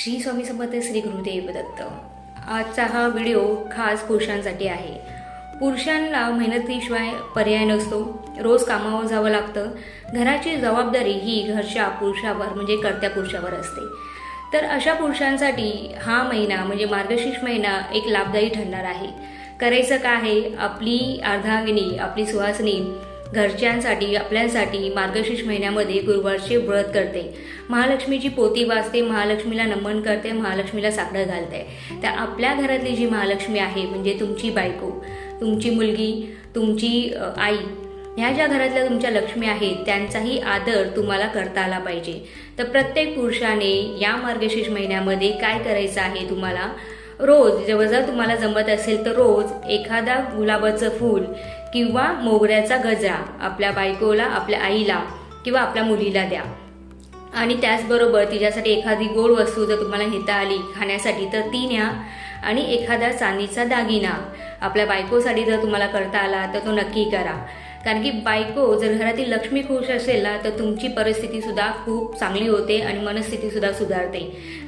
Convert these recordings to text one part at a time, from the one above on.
श्री स्वामी समर्थ श्री गुरुदेव दत्त। आजचा हा व्हिडिओ खास पुरुषांसाठी आहे। पुरुषांना मेहनतीशिवाय पर्याय नसतो, रोज कामावर जावं लागतं। घराची जबाबदारी ही घरच्या पुरुषावर म्हणजे कर्त्या पुरुषावर असते। तर अशा पुरुषांसाठी हा महिना म्हणजे मार्गशीर्ष महिना एक लाभदायी ठरणार आहे। करायचं काय आहे, आपली अर्धांगिनी आपली सुहासिनी घरच्यांसाठी आपल्यासाठी मार्गशीर्ष महिन्यामध्ये गुरुवारचे व्रत करते, महालक्ष्मीची पोथी वाचते, महालक्ष्मीला नमन करते, महालक्ष्मीला साकडं घालते। तर आपल्या घरातली जी महालक्ष्मी आहे म्हणजे तुमची बायको, तुमची मुलगी, तुमची आई, ह्या ज्या घरातल्या तुमच्या लक्ष्मी आहेत त्यांचाही आदर तुम्हाला करता आला पाहिजे। तर प्रत्येक पुरुषाने या मार्गशीर्ष महिन्यामध्ये काय करायचं आहे, तुम्हाला रोज जर तुम्हाला जमत असेल तर रोज एखादा गुलाबाचं फूल किंवा मोगऱ्याचा गजरा आपल्या बायकोला, आपल्या आईला किंवा आपल्या मुलीला द्या। आणि त्याचबरोबर तिच्यासाठी एखादी गोड वस्तू जर तुम्हाला घेता आली खाण्यासाठी तर ती न्या। आणि एखादा चांदीचा दागिना आपल्या बायकोसाठी जर तुम्हाला करता आला तर तो नक्की करा। कारण की बायको जर घरातील लक्ष्मी खुश असेल ना तर तुमची परिस्थिती सुद्धा खूप चांगली होते आणि मनस्थिती सुद्धा सुधारते।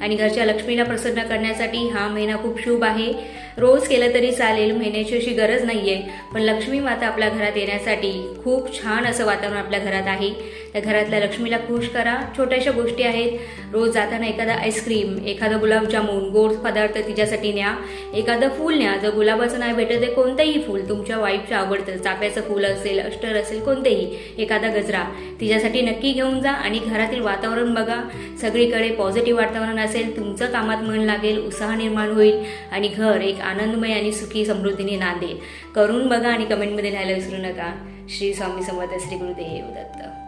आणि घरच्या लक्ष्मीला प्रसन्न करण्यासाठी हा महिना खूप शुभ आहे। रोज केलं तरी चालेल, महिन्याची अशी गरज नाहीये, पण लक्ष्मी माता आपल्या घरात येण्यासाठी खूप छान असं वातावरण आपल्या घरात आहे। त्या घरातल्या लक्ष्मीला खुश करा। छोट्याशा गोष्टी आहेत, रोज जाताना एखादा आईस्क्रीम, एखादा गुलाबजामुन, गोड पदार्थ तिच्यासाठी न्या, एखादं फूल न्या। जर गुलाबाचं नाही भेटत आहे कोणतंही फूल तुमच्या वाईफचं आवडतं, चाफ्याचं फूल असेल, अष्टर असेल, कोणतेही एखादा गजरा तिच्यासाठी नक्की घेऊन जा। आणि घरातील वातावरण बघा, सगळीकडे पॉझिटिव्ह वातावरण असेल, तुमचं कामात मन लागेल, उत्साह निर्माण होईल आणि घर एक आनंदमय आणि सुखी समृद्धीने नांदेल। करून बघा आणि कमेंटमध्ये लिहायला विसरू नका। श्री स्वामी समर्थ श्री गुरुदेव दत्त।